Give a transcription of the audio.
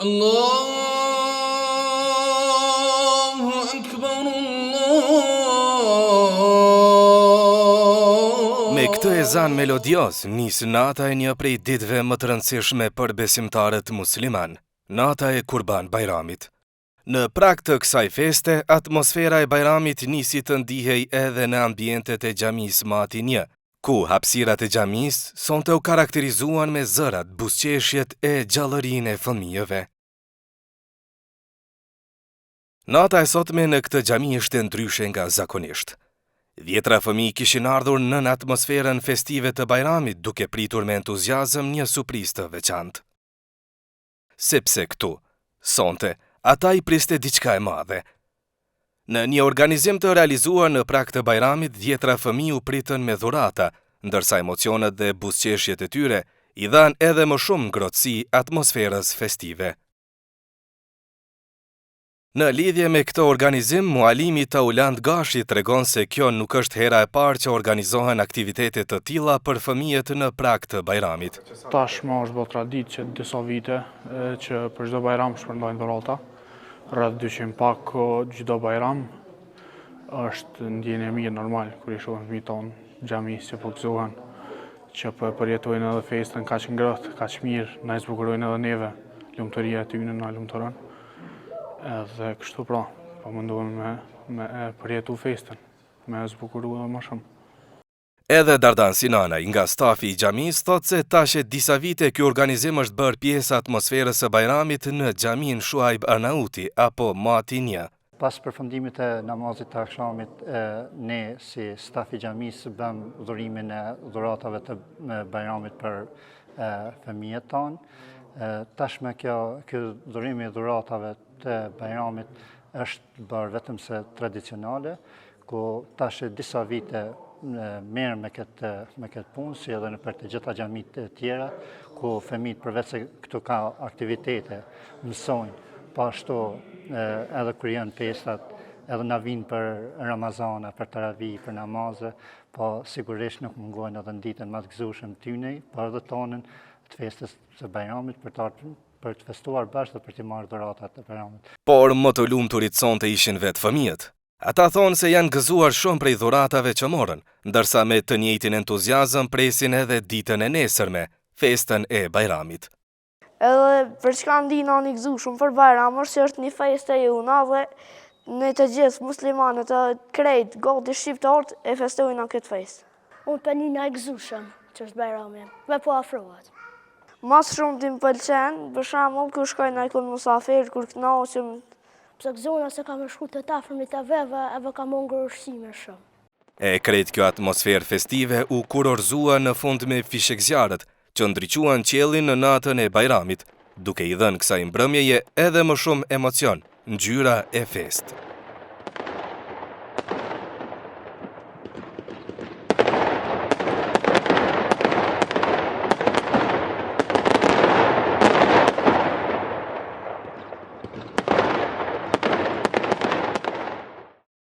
Allahu Akbar, Me këtë ezan melodios, nis nata e një prej ditëve më të rëndësishme për besimtarët musliman, nata e Kurban Bajramit. Në prag të kësaj feste, atmosfera e Bajramit nisi të ndihej edhe në ambientet e xhamisë Mati 1, ku hapësirat e xhamisë sonte u karakterizuan me zërat, buzëqeshjet e gjallërinë e fëmijëve. Nata e sotme në këtë xhami ishte ndryshe nga zakonisht. Dhjetra fëmijë kishin ardhur në atmosferën festive të Bajramit, duke pritur me entuziazëm një surprizë të veçantë. Sepse këtu, sonte, ata i priste diçka e madhe. Në një organizim të realizuar në prag të Bajramit, dhjetra fëmijë u pritën me dhurata, ndërsa emocionet dhe buzëqeshjet e tyre i dhan edhe më shumë ngrohtësi atmosferës festive. Në lidhje me këtë organizim, mualimi Tauland Gashi tregon se kjo nuk është hera e parë që organizohen aktivitete të tilla për fëmijët në prag të Bajramit. Tashmë është bërë traditë që disa vite që për çdo Bajram shpërndajnë dhurata. Rreth 200 pak çdo Bajram është ndjenjë e mirë normal kur i shohim fëmijët tonë xhamisë që po gëzohen, që po përjetojnë edhe festën kaq ngrohtë, kaq mirë, na zbukurojnë edhe neve, lumturia e tyre na lumturon. Edhe kështu pra, po mundohem me përjetu festën, me zbukuru edhe më shumë. Edhe Dardan Sinanaj nga stafi i xhamisë thotë se tash e disa vite ky organizim është bërë pjesë atmosferës së Bajramit në xhamin Shuaib Arnauti apo Mati 1. Pas përfundimit të namazit të akşamit, ne si stafi i xhamisë bëm dhurimin e dhuratave të Bajramit për fëmijët tonë. Tashmë ky dhurim i dhuratave të Bajramit është bërë vetëm se tradicionale, ku tash disa vite merr me këtë punë, si edhe në për të gjitha xhamit të tjera, ku fëmijët përveç se këtu ka aktivitete, mësojnë, po ashtu edhe kur janë festat, edhe na vinë për Ramazana, për Taravi, për namaze, po sigurisht nuk mungojnë edhe në ditën më të gëzueshme tyne, por edhe tonën të festës së Bajramit për të festuar bashkë dhe për të marrë dhuratat e Bajramit. Por më të lumturit sonte ishin vetë fëmijët. Ata thonë se janë gëzuar shumë prej dhuratave që morën, ndërsa me të njëjtin entuziazëm presin edhe ditën e nesërme, festën e Bajramit. Edhe për çka ndina një gëzueshëm për Bajram është që është një festë e jona dhe ne të gjithë muslimanët e krejt, gati shqiptarët e festojnë këtë festë. Unë për një gëzueshëm që është Bajrami, me po afrohet. Mas shumë ti më pëlqen, për shembull kur shkoj në ikon musafir, kur kënaqem. Pse gëzona se kam shku të afërmit e veve, edhe kam mungur ushqime shumë. E krejt kjo atmosferë festive u kurorzua në fund me fishekzjarët, që ndriquan qiellin në natën e Bajramit, duke i dhënë kësaj mbrëmjeje edhe më shumë emocion, ngjyra e festë.